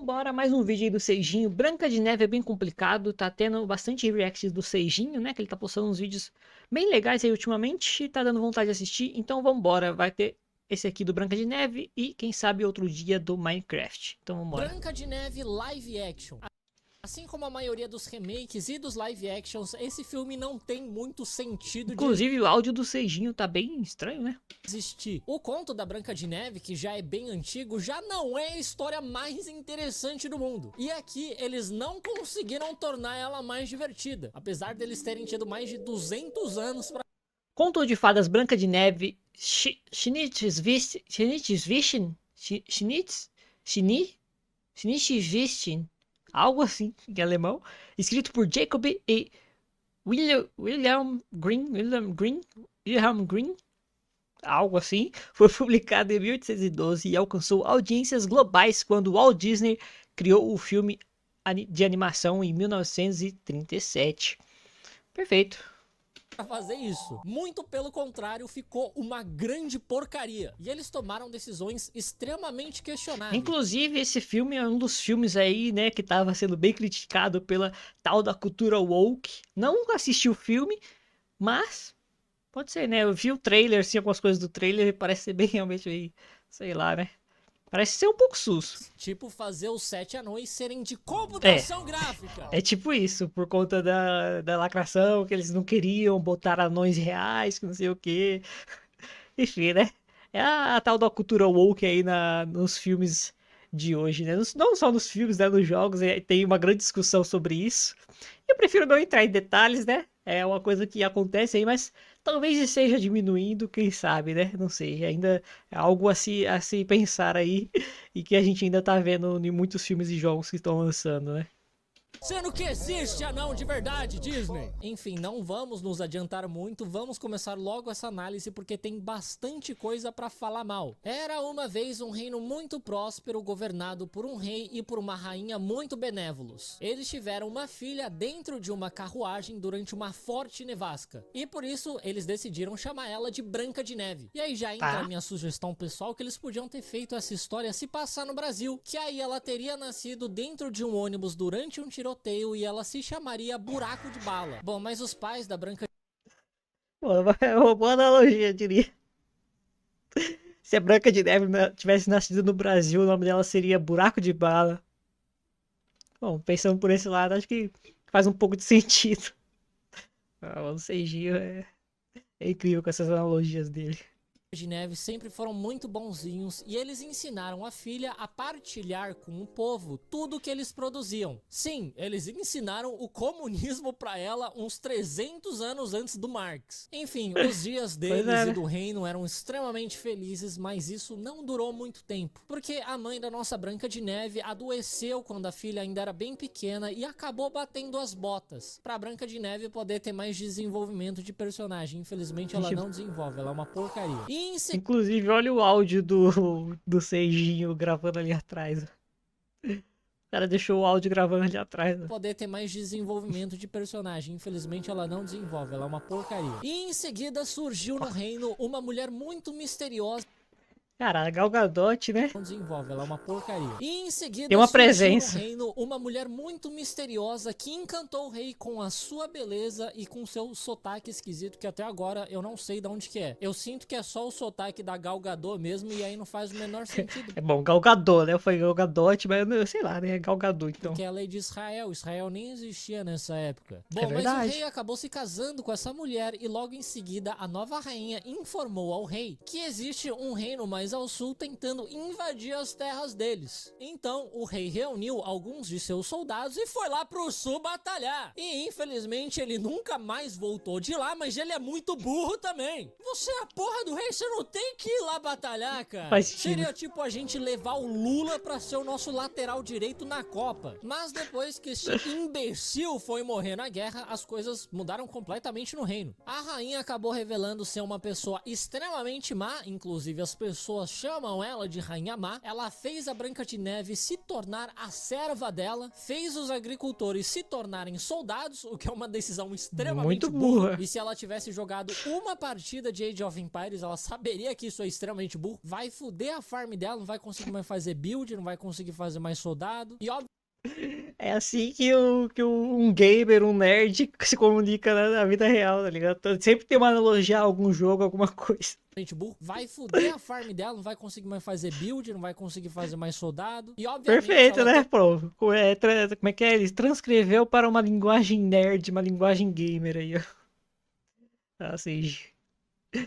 Vambora, mais um vídeo aí do Seijinho. Branca de Neve é bem complicado, tá tendo bastante reacts do Seijinho, né? Que ele tá postando uns vídeos bem legais aí ultimamente, tá dando vontade de assistir. Então vambora, vai ter esse aqui do Branca de Neve e quem sabe outro dia do Minecraft. Então vambora. Branca de Neve live action. Assim como a maioria dos remakes e dos live actions, esse filme não tem muito sentido. Inclusive o áudio do Seijinho tá bem estranho, né? Existir. O conto da Branca de Neve, que já é bem antigo, já não é a história mais interessante do mundo. E aqui eles não conseguiram tornar ela mais divertida, apesar deles terem tido mais de 200 anos para... Conto de Fadas Branca de Neve, Schnitzwisschen, algo assim em alemão, escrito por Jacob e Wilhelm Green, algo assim, foi publicado em 1812 e alcançou audiências globais quando Walt Disney criou o filme de animação em 1937. Perfeito. fazer isso. Muito pelo contrário, ficou uma grande porcaria. E eles tomaram decisões extremamente questionáveis. Inclusive, esse filme é um dos filmes aí, né, que tava sendo bem criticado pela tal da cultura woke. Não assisti o filme, mas pode ser, né? Eu vi o trailer, assim, algumas coisas do trailer e parece ser bem realmente aí, sei lá, né? Parece ser um pouco sus. Tipo fazer os 7 anões serem de computação gráfica. É tipo isso, por conta da lacração, que eles não queriam botar anões reais, que não sei o quê. Enfim, né? É a tal da cultura woke aí nos filmes de hoje, né? Não só nos filmes, né? Nos jogos, tem uma grande discussão sobre isso. Eu prefiro não entrar em detalhes, né? É uma coisa que acontece aí, mas talvez esteja diminuindo, quem sabe, né? Não sei, ainda é algo a se pensar aí e que a gente ainda tá vendo em muitos filmes e jogos que estão lançando, né? Sendo que existe anão de verdade, Disney. Enfim, não vamos nos adiantar muito, vamos começar logo essa análise porque tem bastante coisa pra falar mal. Era uma vez um reino muito próspero, governado por um rei e por uma rainha muito benévolos. Eles tiveram uma filha dentro de uma carruagem durante uma forte nevasca. E por isso, eles decidiram chamar ela de Branca de Neve. E aí já entra a minha sugestão pessoal que eles podiam ter feito essa história se passar no Brasil. Que aí ela teria nascido dentro de um ônibus durante um tiroteio e ela se chamaria Buraco de Bala. Bom, mas os pais da Branca... Pô, é uma boa analogia, eu diria. Se a Branca de Neve tivesse nascido no Brasil, o nome dela seria Buraco de Bala. Bom, pensando por esse lado, acho que faz um pouco de sentido. O Seijinho é incrível com essas analogias dele. de Neve sempre foram muito bonzinhos e eles ensinaram a filha a partilhar com o povo tudo o que eles produziam. Sim, eles ensinaram o comunismo para ela uns 300 anos antes do Marx. Enfim, os dias deles e do reino eram extremamente felizes, mas isso não durou muito tempo, porque a mãe da nossa Branca de Neve adoeceu quando a filha ainda era bem pequena e acabou batendo as botas para Branca de Neve poder ter mais desenvolvimento de personagem. Infelizmente ela não desenvolve, ela é uma porcaria. Inclusive, olha o áudio do Seijinho gravando ali atrás. O cara deixou o áudio gravando ali atrás. Poder ter mais desenvolvimento de personagem. Infelizmente ela não desenvolve, ela é uma porcaria. E em seguida surgiu no reino uma mulher muito misteriosa. Cara, a Gal Gadot, né? Não desenvolve, ela é uma porcaria. E em seguida tem uma presença no reino uma mulher muito misteriosa que encantou o rei com a sua beleza e com seu sotaque esquisito, que até agora eu não sei de onde que é. Eu sinto que é só o sotaque da Gal Gadot mesmo e aí não faz o menor sentido. É bom, Gal Gadot, né? Eu falei Gal Gadot, mas eu sei lá, né? Gal Gadot, então. Porque ela é de Israel. Israel nem existia nessa época. Bom, mas o rei acabou se casando com essa mulher e logo em seguida a nova rainha informou ao rei que existe um reino mais ao sul tentando invadir as terras deles. Então o rei reuniu alguns de seus soldados e foi lá pro sul batalhar. E infelizmente ele nunca mais voltou de lá, mas ele é muito burro também. Você é a porra do rei, você não tem que ir lá batalhar, cara. Seria tipo a gente levar o Lula pra ser o nosso lateral direito na Copa. Mas depois que esse imbecil foi morrer na guerra, as coisas mudaram completamente no reino. A rainha acabou revelando ser uma pessoa extremamente má, inclusive as pessoas pessoas chamam ela de Rainha Má. Ela fez a Branca de Neve se tornar a serva dela, fez os agricultores se tornarem soldados, o que é uma decisão extremamente Muito burra. burra. E se ela tivesse jogado uma partida de Age of Empires, ela saberia que isso é extremamente burro. Vai fuder a farm dela, não vai conseguir mais fazer build, não vai conseguir fazer mais soldado. E É assim um gamer, um nerd se comunica na vida real, tá ligado? Sempre tem uma analogia a algum jogo, alguma coisa. burro, vai fuder a farm dela, não vai conseguir mais fazer build, não vai conseguir fazer mais soldado. E obviamente Perfeito, ela né, pô? Como é que é? Ele transcreveu para uma linguagem nerd, uma linguagem gamer aí, ó. Assim,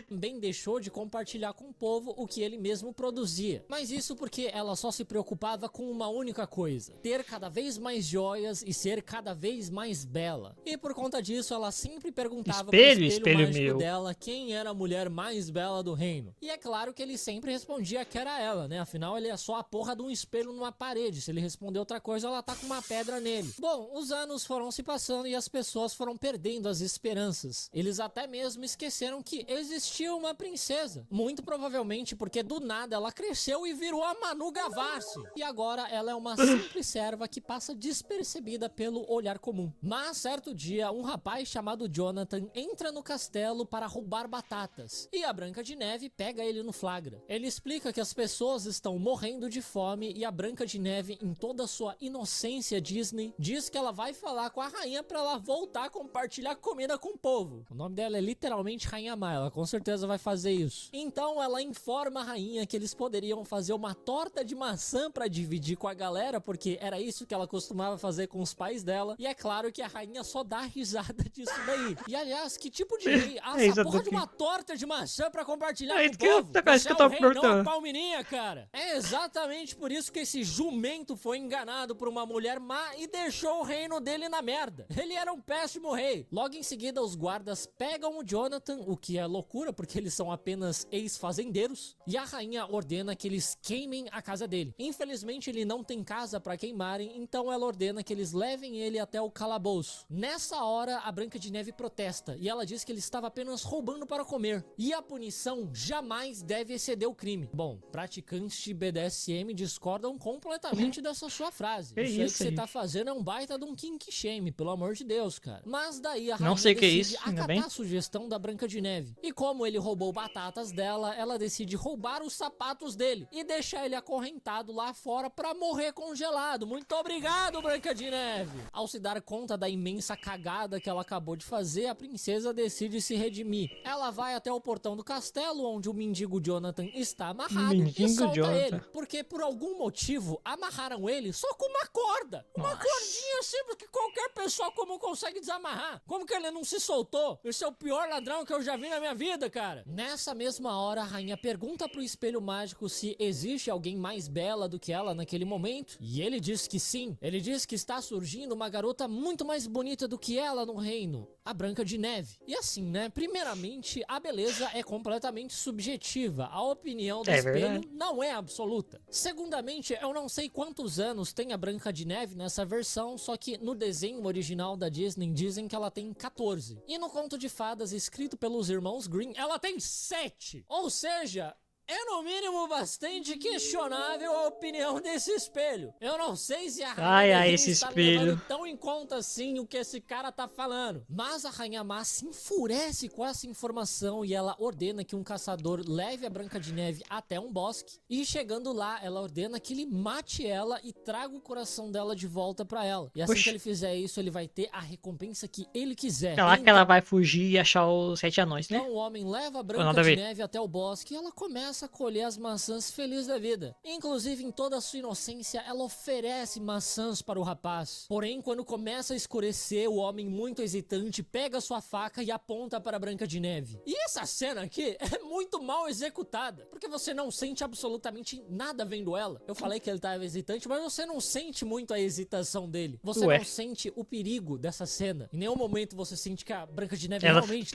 também deixou de compartilhar com o povo o que ele mesmo produzia. Mas isso porque ela só se preocupava com uma única coisa: ter cada vez mais joias e ser cada vez mais bela. E por conta disso, ela sempre perguntava pro espelho mágico meu. dela quem era a mulher mais bela do reino. E é claro que ele sempre respondia que era ela, né? Afinal, ele é só a porra de um espelho numa parede. Se ele responder outra coisa, ela tá com uma pedra nele. Bom, os anos foram se passando e as pessoas foram perdendo as esperanças. Eles até mesmo esqueceram que existia uma princesa. Muito provavelmente porque do nada ela cresceu e virou a Manu Gavassi. E agora ela é uma simples serva que passa despercebida pelo olhar comum. Mas certo dia, um rapaz chamado Jonathan entra no castelo para roubar batatas. E a Branca de Neve pega ele no flagra. Ele explica que as pessoas estão morrendo de fome e a Branca de Neve, em toda a sua inocência Disney, diz que ela vai falar com a rainha para ela voltar a compartilhar comida com o povo. O nome dela é literalmente Rainha Má, ela com certeza vai fazer isso. Então ela informa a rainha que eles poderiam fazer uma torta de maçã para dividir com a galera, porque era isso que ela costumava fazer com os pais dela. E é claro que a rainha só dá risada disso daí. E aliás, que tipo de rei assa a porra de uma torta de maçã para compartilhar com o povo? Você é o rei, não a palmeirinha, cara. É exatamente por isso que esse jumento foi enganado por uma mulher má e deixou o reino dele na merda. Ele era um péssimo rei. Logo em seguida, os guardas pegam o Jonathan, o que é loucura, porque eles são apenas ex-fazendeiros, e a rainha ordena que eles queimem a casa dele. Infelizmente, ele não tem casa para queimarem, então ela ordena que eles levem ele até o calabouço. Nessa hora, a Branca de Neve protesta, e ela diz que ele estava apenas roubando para comer, e a punição jamais deve exceder o crime. Bom, praticantes de BDSM discordam completamente dessa sua frase. Isso aí que você tá fazendo é um baita de um kink shame, pelo amor de Deus, cara. Mas daí a rainha decide acatar a sugestão da Branca de Neve. E como ele roubou batatas dela, ela decide roubar os sapatos dele e deixar ele acorrentado lá fora pra morrer congelado. Muito obrigado, Branca de Neve! Ao se dar conta da imensa cagada que ela acabou de fazer, a princesa decide se redimir. Ela vai até o portão do castelo, onde o mendigo Jonathan está amarrado, e solta ele. Porque por algum motivo, amarraram ele só com uma corda. Uma cordinha simples que qualquer pessoa comum consegue desamarrar. Como que ele não se soltou? Esse é o pior ladrão que eu já vi na minha vida, cara. Nessa mesma hora, a rainha pergunta pro espelho mágico se existe alguém mais bela do que ela naquele momento. E ele diz que sim. Ele diz que está surgindo uma garota muito mais bonita do que ela no reino, a Branca de Neve. E assim, né? Primeiramente, a beleza é completamente subjetiva. A opinião do espelho não é absoluta. Segundamente, eu não sei quantos anos tem a Branca de Neve nessa versão, só que no desenho original da Disney dizem que ela tem 14. E no conto de fadas escrito pelos irmãos Grimm, ela tem 7. Ou seja, é no mínimo bastante questionável a opinião desse espelho. Eu não sei se a rainha está levando tão em conta assim o que esse cara tá falando. Mas a Rainha Má se enfurece com essa informação e ela ordena que um caçador leve a Branca de Neve até um bosque. E chegando lá, ela ordena que ele mate ela e traga o coração dela de volta pra ela. E assim que ele fizer isso, ele vai ter a recompensa que ele quiser. É lá que ela vai fugir e achar os 7 anões, né? Então o homem leva a Branca de Neve até o bosque e ela começa a colher as maçãs feliz da vida. Inclusive, em toda a sua inocência, ela oferece maçãs para o rapaz. Porém, quando começa a escurecer, o homem, muito hesitante, pega sua faca e aponta para a Branca de Neve. E essa cena aqui é muito mal executada, porque você não sente absolutamente nada vendo ela. Eu falei que ele estava hesitante, mas você não sente muito a hesitação dele. Você não sente o perigo dessa cena. Em nenhum momento você sente que a Branca de Neve realmente...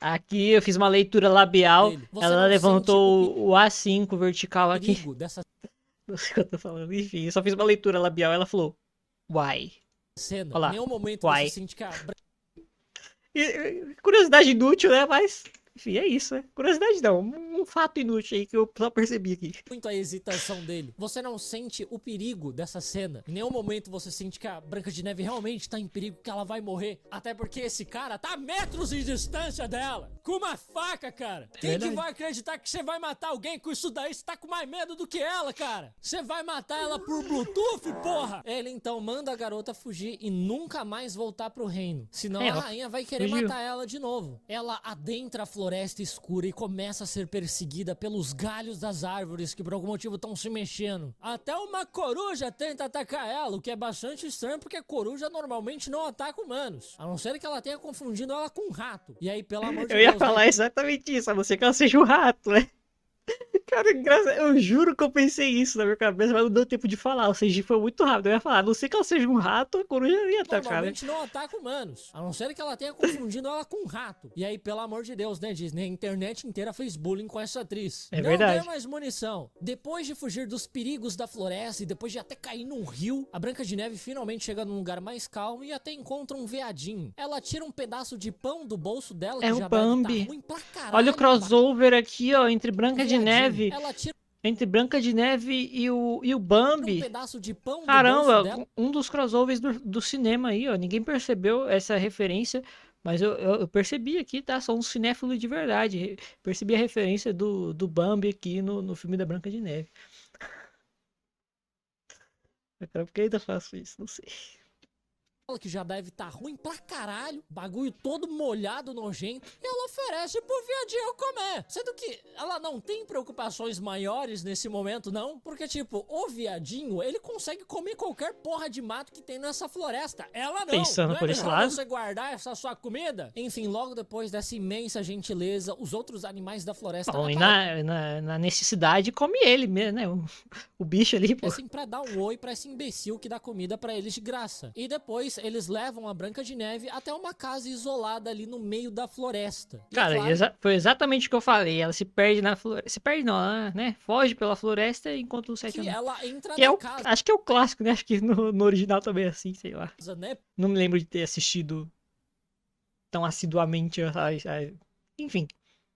Aqui eu fiz uma leitura labial, ela levantou o A5 vertical aqui. Não sei o que eu tô falando, enfim, eu só fiz uma leitura labial, ela falou, why? Cena. Em nenhum momento você sente que a... Curiosidade inútil, né, mas... Enfim, é isso, né? Curiosidade não, um um fato inútil aí que eu só percebi aqui. muito a hesitação dele. Você não sente o perigo dessa cena. Em nenhum momento você sente que a Branca de Neve realmente tá em perigo, que ela vai morrer. Até porque esse cara tá a metros de distância dela, com uma faca, cara. Quem que vai acreditar que você vai matar alguém com isso daí? Você tá com mais medo do que ela, cara. Você vai matar ela por Bluetooth, porra. Ele então manda a garota fugir e nunca mais voltar pro reino. Senão a rainha vai querer matar ela de novo. Ela adentra a floresta escura e começa a ser perseguida pelos galhos das árvores que por algum motivo estão se mexendo. Até uma coruja tenta atacar ela, o que é bastante estranho porque a coruja normalmente não ataca humanos. A não ser que ela tenha confundido ela com um rato. E aí, pelo amor de Deus... Eu ia falar exatamente isso, a não ser que ela seja um rato, né? Cara, eu juro que eu pensei isso na minha cabeça, mas não deu tempo de falar. O CG foi muito rápido. Eu ia falar, a não ser que ela seja um rato, a coruja ia atacar, né? Normalmente não ataca humanos, a não ser que ela tenha confundido ela com um rato. E aí, pelo amor de Deus, né, Disney? A internet inteira fez bullying com essa atriz. É verdade. Não dê mais munição. Depois de fugir dos perigos da floresta e depois de até cair num rio, a Branca de Neve finalmente chega num lugar mais calmo e até encontra um veadinho. Ela tira um pedaço de pão do bolso dela, que já Bambi. deve tá ruim pra caralho. Olha o crossover aqui, ó, entre Branca de Neve... Ela tira Entre Branca de Neve e o Bambi. um pedaço de pão do bolso Caramba, dela. um dos crossovers do cinema aí, ó. Ninguém percebeu essa referência, mas eu percebi aqui, tá? Sou um cinéfilo de verdade. Percebi a referência do Bambi aqui no filme da Branca de Neve. Cara, por que ainda faço isso? Não sei. Que já deve estar ruim pra caralho, bagulho todo molhado, nojento, e ela oferece pro viadinho comer. Sendo que ela não tem preocupações maiores nesse momento, não. Porque, tipo, o viadinho, ele consegue comer qualquer porra de mato que tem nessa floresta. Ela não. Pensando não por é esse melhor lado. você guardar essa sua comida? Enfim, logo depois dessa imensa gentileza, os outros animais da floresta... Bom, e na necessidade, come ele mesmo, né? O bicho ali, pô. assim, pra dar um oi pra esse imbecil que dá comida pra eles de graça. E depois eles levam a Branca de Neve até uma casa isolada ali no meio da floresta. E Cara, claro, foi exatamente o que eu falei. Ela se perde na floresta. Se perde não, ela, né? Foge pela floresta e encontra os sete que anões. ela entra Que é na o, casa, acho que é o clássico, né? Acho que no original também é assim, sei lá. né? Não me lembro de ter assistido tão assiduamente, enfim,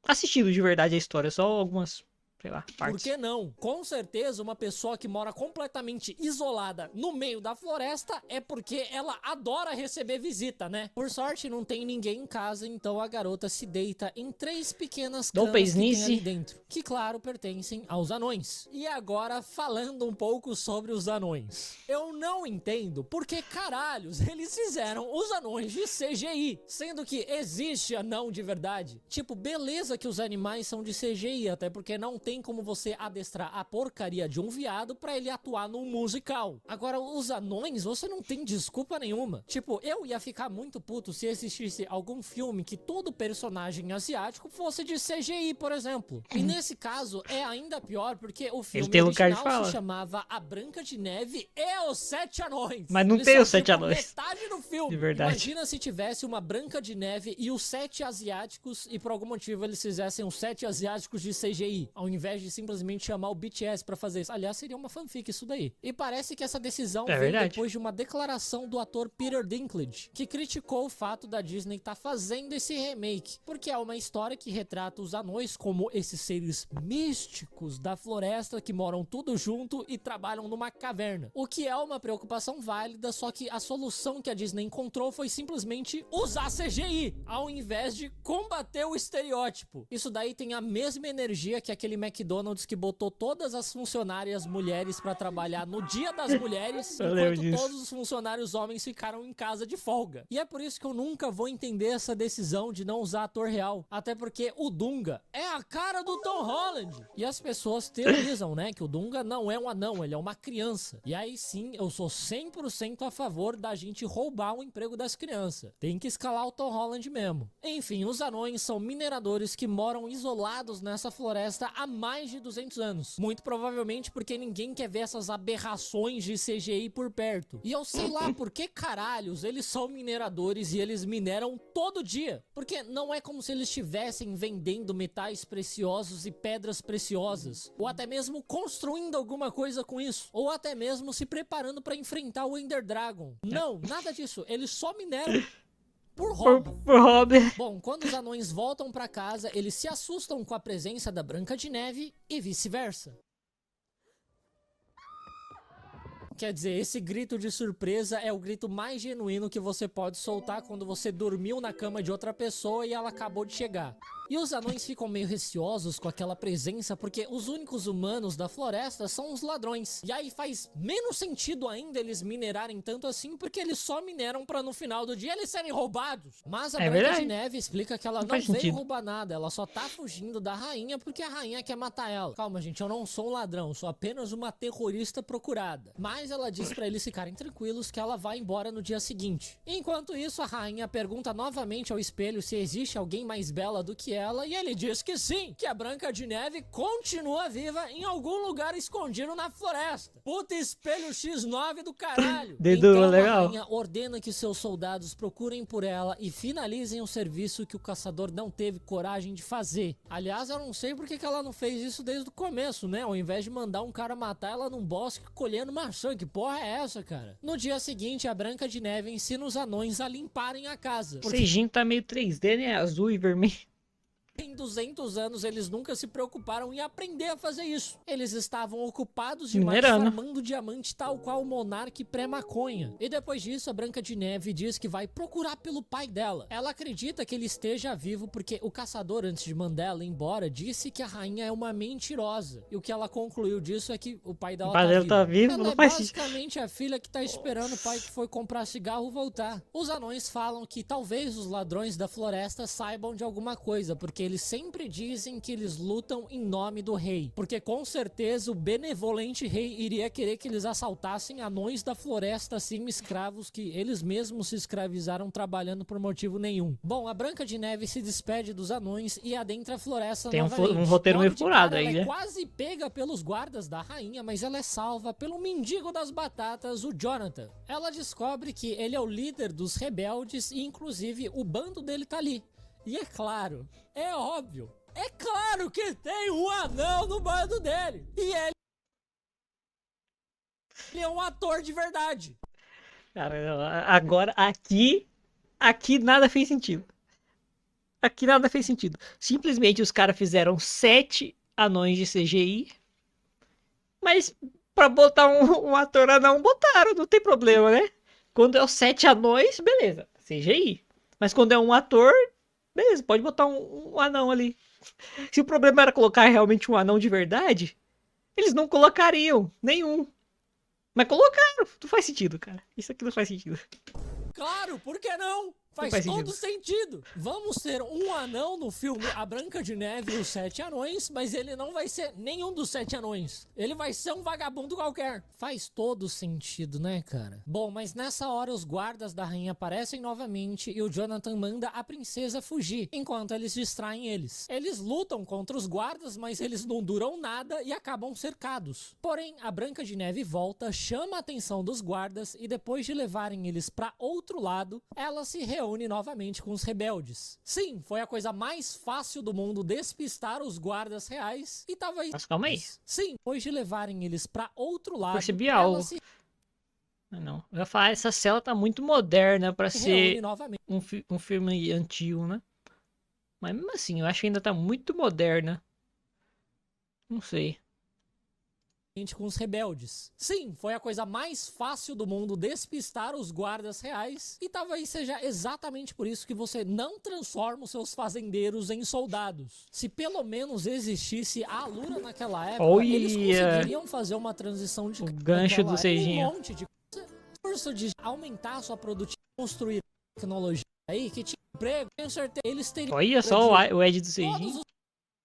assistido de verdade a história, só algumas, sei lá, Por partes. que não? Com certeza uma pessoa que mora completamente isolada no meio da floresta é porque ela adora receber visita, né? Por sorte não tem ninguém em casa, então a garota se deita em 3 pequenas camas que tem ali dentro, que claro pertencem aos anões. E agora falando um pouco sobre os anões. Eu não entendo por que caralhos eles fizeram os anões de CGI, sendo que existe anão de verdade. Tipo, beleza que os animais são de CGI, até porque não tem como você adestrar a porcaria de um viado pra ele atuar num musical. Agora, os anões, você não tem desculpa nenhuma. Tipo, eu ia ficar muito puto se existisse algum filme que todo personagem asiático fosse de CGI, por exemplo. E nesse caso, é ainda pior, porque o filme original se chamava A Branca de Neve e os Sete Anões. Mas não tem os Sete Anões. Metade do filme. De verdade. Imagina se tivesse uma Branca de Neve e os 7 asiáticos e por algum motivo eles fizessem os 7 asiáticos de CGI, ao invés de simplesmente chamar o BTS pra fazer isso. Aliás, seria uma fanfic isso daí. E parece que essa decisão veio depois de uma declaração do ator Peter Dinklage, que criticou o fato da Disney estar fazendo esse remake, porque é uma história que retrata os anões como esses seres místicos da floresta que moram tudo junto e trabalham numa caverna. O que é uma preocupação válida, só que a solução que a Disney encontrou foi simplesmente usar CGI, ao invés de combater o estereótipo. Isso daí tem a mesma energia que aquele McDonald's que botou todas as funcionárias mulheres pra trabalhar no Dia das Mulheres, enquanto todos os funcionários homens ficaram em casa de folga. E é por isso que eu nunca vou entender essa decisão de não usar ator real, até porque o Dunga é a cara do Tom Holland. E as pessoas teorizam, né, que o Dunga não é um anão, ele é uma criança. E aí sim, eu sou 100% a favor da gente roubar o emprego das crianças. Tem que escalar o Tom Holland mesmo. Enfim, os anões são mineradores que moram isolados nessa floresta há mais de 200 anos. Muito provavelmente porque ninguém quer ver essas aberrações de CGI por perto. E eu sei lá por que caralhos eles são mineradores e eles mineram todo dia. Porque não é como se eles estivessem vendendo metais preciosos e pedras preciosas. Ou até mesmo construindo alguma coisa com isso. Ou até mesmo se preparando para enfrentar o Ender Dragon. Não, nada disso. Eles só mineram por hobby. Por hobby. Bom, quando os anões voltam pra casa, eles se assustam com a presença da Branca de Neve e vice-versa. Quer dizer, esse grito de surpresa é o grito mais genuíno que você pode soltar quando você dormiu na cama de outra pessoa e ela acabou de chegar. E os anões ficam meio receosos com aquela presença porque os únicos humanos da floresta são os ladrões. E aí faz menos sentido ainda eles minerarem tanto assim porque eles só mineram pra no final do dia eles serem roubados. Mas a Branca de Neve explica que ela não veio roubar nada, ela só tá fugindo da rainha porque a rainha quer matar ela. Calma, gente, eu não sou um ladrão, sou apenas uma terrorista procurada. Mas ela diz pra eles ficarem tranquilos que ela vai embora no dia seguinte. Enquanto isso, a rainha pergunta novamente ao espelho se existe alguém mais bela do que ela, e ele diz que sim, que a Branca de Neve continua viva em algum lugar escondido na floresta. Puta espelho X9 do caralho. Então a rainha ordena que seus soldados procurem por ela e finalizem o serviço que o caçador não teve coragem de fazer. Aliás, eu não sei porque que ela não fez isso desde o começo, né? Ao invés de mandar um cara matar ela num bosque colhendo maçã, que porra é essa, cara? No dia seguinte, a Branca de Neve ensina os anões a limparem a casa. O CGI tá meio 3D, né? Azul e vermelho. Em 200 anos, eles nunca se preocuparam em aprender a fazer isso. Eles estavam ocupados demais farmando diamante tal qual o monarca pré-maconha. E depois disso, a Branca de Neve diz que vai procurar pelo pai dela. Ela acredita que ele esteja vivo porque o caçador, antes de mandar ela embora, disse que a rainha é uma mentirosa. E o que ela concluiu disso é que o pai dela tá vivo. Ela é basicamente a filha que tá esperando o pai que foi comprar cigarro voltar. Os anões falam que talvez os ladrões da floresta saibam de alguma coisa, porque eles sempre dizem que eles lutam em nome do rei, porque com certeza o benevolente rei iria querer que eles assaltassem anões da floresta assim, escravos que eles mesmos se escravizaram trabalhando por motivo nenhum. Bom, a Branca de Neve se despede dos anões e adentra a floresta novamente. Tem um roteiro meio furado aí, né? Ela é quase pega pelos guardas da rainha, mas ela é salva pelo mendigo das batatas, o Jonathan. Ela descobre que ele é o líder dos rebeldes e inclusive o bando dele tá ali. E é claro, é óbvio, é claro que tem um anão no bando dele. E ele é um ator de verdade. Cara, agora aqui nada fez sentido. Aqui nada fez sentido. Simplesmente os caras fizeram 7 anões de CGI, mas pra botar um ator anão, botaram, não tem problema, né? Quando é os 7 anões, beleza, CGI. Mas quando é um ator, beleza, pode botar um anão ali. Se o problema era colocar realmente um anão de verdade, eles não colocariam nenhum. Mas colocaram. Não faz sentido, cara. Isso aqui não faz sentido. Claro, por que não? Faz todo sentido. Vamos ter um anão no filme A Branca de Neve e os 7 Anões, mas ele não vai ser nenhum dos 7 anões. Ele vai ser um vagabundo qualquer. Faz todo sentido, né, cara? Bom, mas nessa hora os guardas da rainha aparecem novamente e o Jonathan manda a princesa fugir, enquanto eles distraem eles. Eles lutam contra os guardas, mas eles não duram nada e acabam cercados. Porém, a Branca de Neve volta, chama a atenção dos guardas e depois de levarem eles pra outro lado, ela se reúne novamente com os rebeldes. Sim, foi a coisa mais fácil do mundo despistar os guardas reais e tava aí. Mas calma aí. Sim, depois de levarem eles pra outro lado, percebi algo. Não, eu ia falar, essa cela tá muito moderna pra ser um filme antigo, né? Mas mesmo assim, eu acho que ainda tá muito moderna. Não sei. Com os rebeldes. Sim, foi a coisa mais fácil do mundo despistar os guardas reais e talvez seja exatamente por isso que você não transforma os seus fazendeiros em soldados. Se pelo menos existisse a Alura naquela época, eles conseguiriam fazer uma transição de gancho do Seijinho. Um monte de curso de aumentar a sua produtividade, construir tecnologia aí que tinha emprego, tenho certeza eles teriam. Olha só o Ed do Seijinho.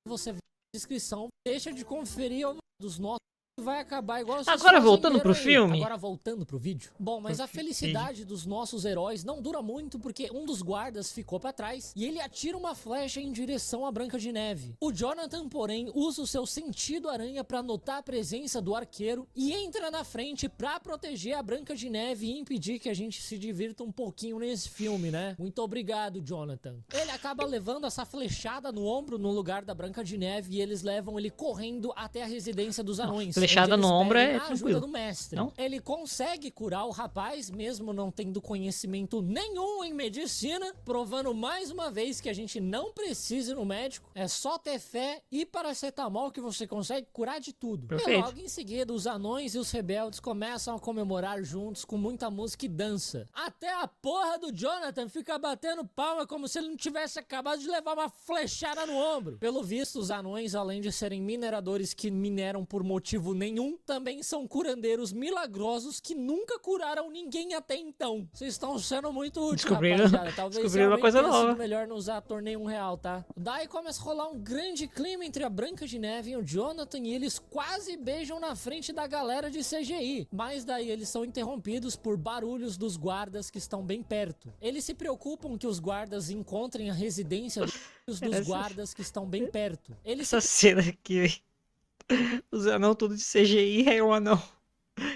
Você vê na descrição, deixa de conferir dos nossos. Vai acabar igual agora voltando pro filme. Agora voltando pro vídeo. Bom, mas a felicidade dos nossos heróis não dura muito porque um dos guardas ficou pra trás e ele atira uma flecha em direção à Branca de Neve. O Jonathan, porém, usa o seu sentido aranha pra notar a presença do arqueiro e entra na frente pra proteger a Branca de Neve e impedir que a gente se divirta um pouquinho nesse filme, né? Muito obrigado, Jonathan. Ele acaba levando essa flechada no ombro no lugar da Branca de Neve e eles levam ele correndo até a residência dos anões. flechada onde no eles ombro pedem é a ajuda tranquilo. do mestre. Não? Ele consegue curar o rapaz, mesmo não tendo conhecimento nenhum em medicina, provando mais uma vez que a gente não precisa ir no médico, é só ter fé e paracetamol que você consegue curar de tudo. Perfeito. E logo em seguida, os anões e os rebeldes começam a comemorar juntos com muita música e dança. Até a porra do Jonathan fica batendo palma como se ele não tivesse acabado de levar uma flechada no ombro. Pelo visto, os anões, além de serem mineradores que mineram por motivo nenhum, também são curandeiros milagrosos que nunca curaram ninguém até então. Vocês estão sendo muito úteis, rapaziada. Talvez descobriram uma realmente coisa tenha sido nova. melhor não usar torneio R$1, tá? Daí começa a rolar um grande clima entre a Branca de Neve e o Jonathan e eles quase beijam na frente da galera de CGI. Mas daí eles são interrompidos por barulhos dos guardas que estão bem perto. Eles se preocupam que os guardas encontrem a residência dos guardas que estão bem perto. Eles Essa cena aqui, velho. Os anão tudo de CGI é um anão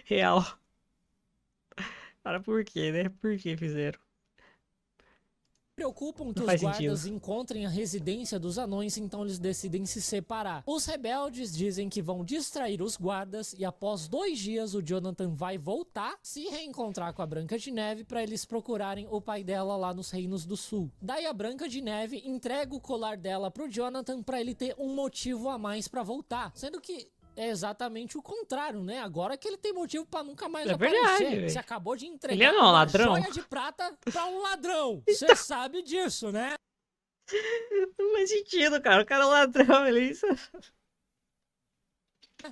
real. Cara, por quê, né? Por que fizeram? preocupam que Não os faz guardas sentido. encontrem a residência dos anões, então eles decidem se separar. Os rebeldes dizem que vão distrair os guardas e após 2 dias o Jonathan vai voltar, se reencontrar com a Branca de Neve para eles procurarem o pai dela lá nos Reinos do Sul. Daí a Branca de Neve entrega o colar dela pro Jonathan para ele ter um motivo a mais para voltar, sendo que é exatamente o contrário, né? Agora que ele tem motivo pra nunca mais É verdade, aparecer. velho. Você acabou de Ele entregar é não, uma ladrão. joia de prata pra um ladrão. Você sabe disso, né? Não faz sentido, cara. O cara é um ladrão, ele é isso.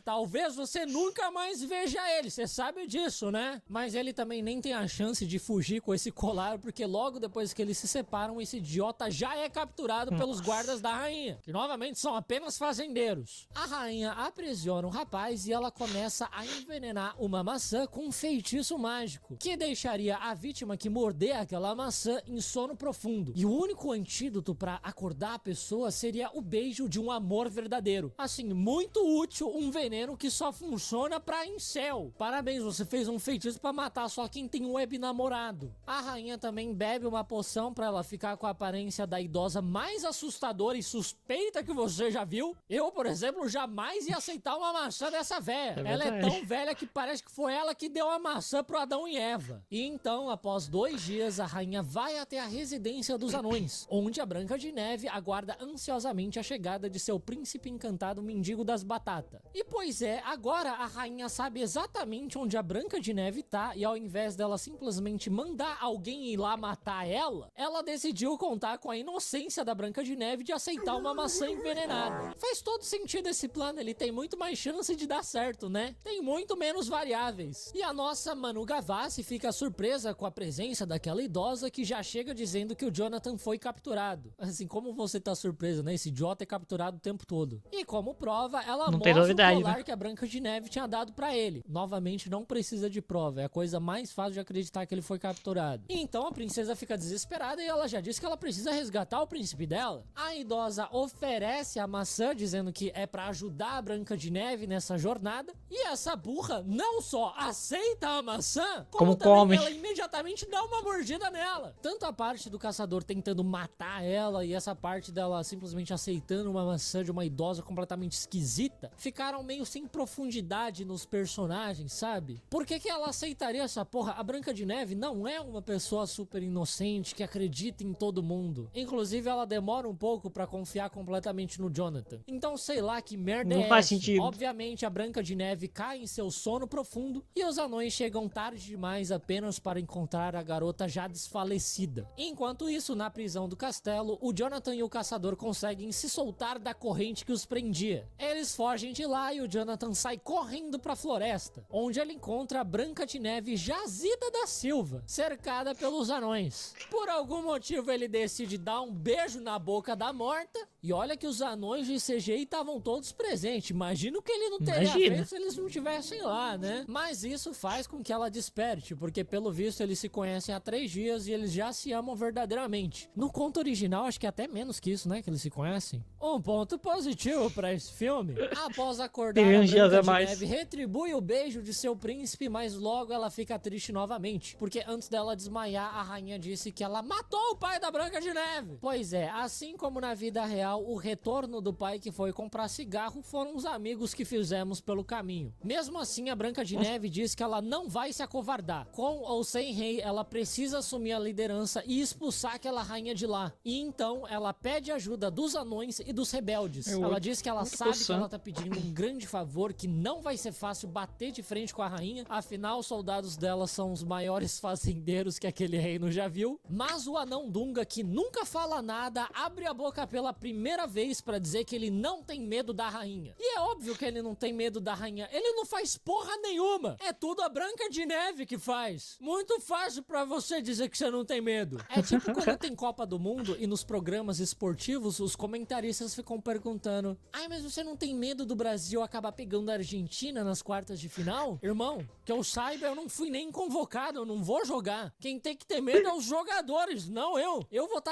Talvez você nunca mais veja ele, você sabe disso, né? Mas ele também nem tem a chance de fugir com esse colar, porque logo depois que eles se separam, esse idiota já é capturado pelos guardas da rainha, que novamente são apenas fazendeiros. A rainha aprisiona o rapaz e ela começa a envenenar uma maçã com um feitiço mágico, que deixaria a vítima que morder aquela maçã em sono profundo. E o único antídoto pra acordar a pessoa seria o beijo de um amor verdadeiro. Assim, muito útil um veneno que só funciona pra incel. Parabéns, você fez um feitiço pra matar só quem tem um web namorado. A rainha também bebe uma poção pra ela ficar com a aparência da idosa mais assustadora e suspeita que você já viu. Eu, por exemplo, jamais ia aceitar uma maçã dessa véia. Ela é tão velha que parece que foi ela que deu a maçã pro Adão e Eva. E então, após 2 dias, a rainha vai até a residência dos anões, onde a Branca de Neve aguarda ansiosamente a chegada de seu príncipe encantado mendigo das batatas. E pois é, agora a rainha sabe exatamente onde a Branca de Neve tá e ao invés dela simplesmente mandar alguém ir lá matar ela decidiu contar com a inocência da Branca de Neve de aceitar uma maçã envenenada. Faz todo sentido esse plano, ele tem muito mais chance de dar certo, né? Tem muito menos variáveis. E a nossa Manu Gavassi fica surpresa com a presença daquela idosa que já chega dizendo que o Jonathan foi capturado. Assim, como você tá surpresa, né? Esse idiota é capturado o tempo todo. E como prova, ela Não tem mostra novidade, o colar né? que a Branca de Neve tinha dado pra ele. Novamente, não precisa de prova, é a coisa mais fácil de acreditar que ele foi capturado. E então a princesa fica desesperada e ela já disse que ela precisa resgatar o príncipe dela. A idosa oferece a maçã, dizendo que é pra ajudar a Branca de Neve nessa jornada. E essa burra não só aceita a maçã, como também come. ela imediatamente dá uma mordida nela. Tanto a parte do caçador tentando matar ela e essa parte dela simplesmente aceitando uma maçã de uma idosa completamente esquisita, ficaram meio sem profundidade nos personagens, sabe? Por que ela aceitaria essa porra? A Branca de Neve não é uma pessoa super inocente que acredita em todo mundo. Inclusive, ela demora um pouco pra confiar completamente no Jonathan. Então, sei lá que merda Não é faz essa. sentido. Obviamente, a Branca de Neve cai em seu sono profundo e os anões chegam tarde demais apenas para encontrar a garota já desfalecida. Enquanto isso, na prisão do castelo, o Jonathan e o caçador conseguem se soltar da corrente que os prendia. Eles fogem de lá e o Jonathan sai correndo pra floresta, onde ele encontra a Branca de Neve jazida da Silva, cercada pelos anões. Por algum motivo ele decide dar um beijo na boca da morta, e olha que os anões de CGI estavam todos presentes. Imagina o que ele não teria Imagina. feito se eles não estivessem lá, né? Mas isso faz com que ela desperte, porque pelo visto eles se conhecem há 3 dias e eles já se amam verdadeiramente. No conto original, acho que é até menos que isso, né? Que eles se conhecem. Um ponto positivo pra esse filme. Após a acordar, Tem a uns dias Branca a de mais. Neve retribui o beijo de seu príncipe, mas logo ela fica triste novamente, porque antes dela desmaiar, a rainha disse que ela matou o pai da Branca de Neve. Pois é, assim como na vida real, o retorno do pai que foi comprar cigarro foram os amigos que fizemos pelo caminho. Mesmo assim, a Branca de Neve diz que ela não vai se acovardar. Com ou sem rei, ela precisa assumir a liderança e expulsar aquela rainha de lá. E então, ela pede ajuda dos anões e dos rebeldes. Ela diz que ela sabe que ela tá pedindo um grande favor, que não vai ser fácil bater de frente com a rainha, afinal os soldados dela são os maiores fazendeiros que aquele reino já viu. Mas o anão Dunga, que nunca fala nada, abre a boca pela primeira vez pra dizer que ele não tem medo da rainha. E é óbvio que ele não tem medo da rainha, ele não faz porra nenhuma. É tudo a Branca de Neve que faz. Muito fácil pra você dizer que você não tem medo. É tipo quando tem Copa do Mundo e nos programas esportivos os comentaristas ficam perguntando: ai, mas você não tem medo do Brasil acabar pegando a Argentina nas quartas de final? Irmão, que eu saiba, eu não fui nem convocado, eu não vou jogar. Quem tem que ter medo é os jogadores, não eu. Eu vou estar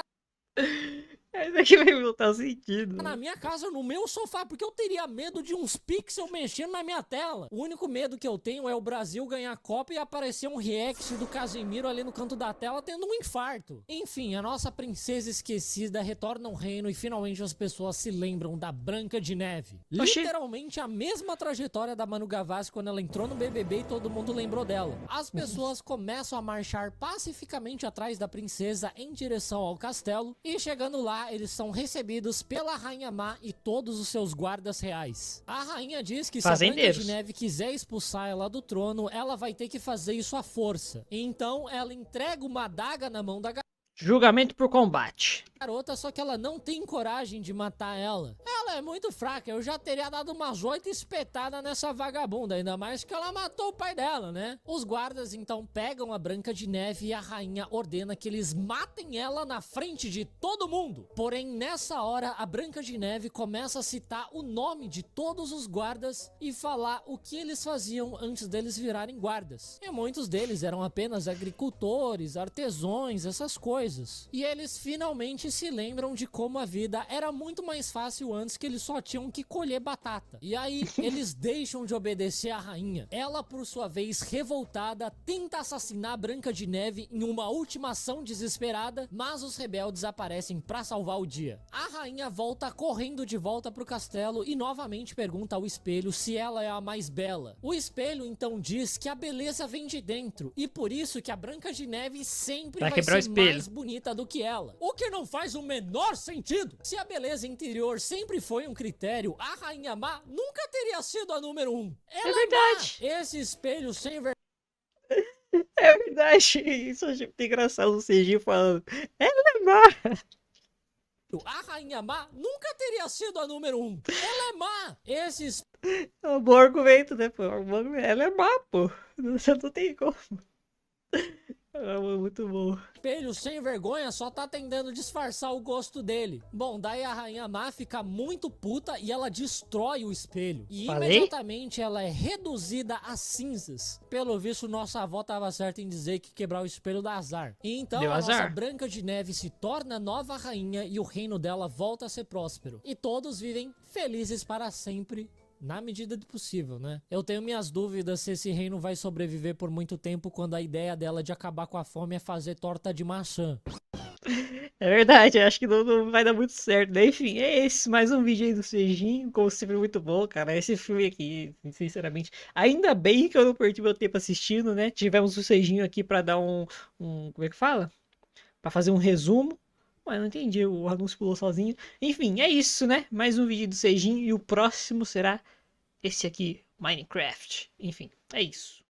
Isso aqui vai voltar sentido. na minha casa, no meu sofá, porque eu teria medo de uns pixels mexendo na minha tela. O único medo que eu tenho é o Brasil ganhar a Copa e aparecer um react do Casemiro ali no canto da tela tendo um infarto. Enfim, a nossa princesa esquecida retorna ao reino e finalmente as pessoas se lembram da Branca de Neve. Oxi. Literalmente a mesma trajetória da Manu Gavassi quando ela entrou no BBB e todo mundo lembrou dela. As pessoas começam a marchar pacificamente atrás da princesa em direção ao castelo e chegando lá, eles são recebidos pela Rainha Má e todos os seus guardas reais. A rainha diz que se a Branca Fazendeiros. de Neve quiser expulsar ela do trono, ela vai ter que fazer isso à força. Então ela entrega uma adaga na mão da Julgamento por combate. garota, só que ela não tem coragem de matar ela. Ela é muito fraca, eu já teria dado umas 8 espetadas nessa vagabunda, ainda mais que ela matou o pai dela, né? Os guardas então pegam a Branca de Neve e a rainha ordena que eles matem ela na frente de todo mundo. Porém, nessa hora, a Branca de Neve começa a citar o nome de todos os guardas e falar o que eles faziam antes deles virarem guardas. E muitos deles eram apenas agricultores, artesãos, essas coisas. E eles finalmente se lembram de como a vida era muito mais fácil antes, que eles só tinham que colher batata. E aí, eles deixam de obedecer à rainha. Ela, por sua vez, revoltada, tenta assassinar a Branca de Neve em uma última ação desesperada, mas os rebeldes aparecem pra salvar o dia. A rainha volta correndo de volta pro castelo e novamente pergunta ao espelho se ela é a mais bela. O espelho então diz que a beleza vem de dentro e por isso que a Branca de Neve sempre Vai vai quebrar o ser espelho. mais bonita do que ela. O que não faz o menor sentido. Se a beleza interior sempre foi um critério, a Rainha Má nunca teria sido a número 1. Ela É verdade. má. Esse espelho sem vergonha. É verdade. Isso eu achei muito engraçado o CG falando. Ela é má. A Rainha Má nunca teria sido a número 1. Ela é má. Esse É um bom argumento, né, pô? Ela é má, pô. Você não tem como. É muito bom. espelho sem vergonha só tá tentando disfarçar o gosto dele. Bom, daí a Rainha Má fica muito puta e ela destrói o espelho. E Falei? imediatamente ela é reduzida a cinzas. Pelo visto, nossa avó tava certa em dizer que quebrar o espelho dá azar. E então Deu a nossa azar. Branca de Neve se torna nova rainha e o reino dela volta a ser próspero. E todos vivem felizes para sempre. Na medida do possível, né? Eu tenho minhas dúvidas se esse reino vai sobreviver por muito tempo quando a ideia dela de acabar com a fome é fazer torta de maçã. É verdade, acho que não vai dar muito certo, né? Enfim, é esse, mais um vídeo aí do Serginho, como sempre muito bom, cara, esse filme aqui, sinceramente, ainda bem que eu não perdi meu tempo assistindo, né? Tivemos o Serginho aqui pra dar como é que fala? Pra fazer um resumo, mas não entendi, o anúncio pulou sozinho. Enfim, é isso, né? Mais um vídeo do Serginho e o próximo será esse aqui, Minecraft. Enfim, é isso.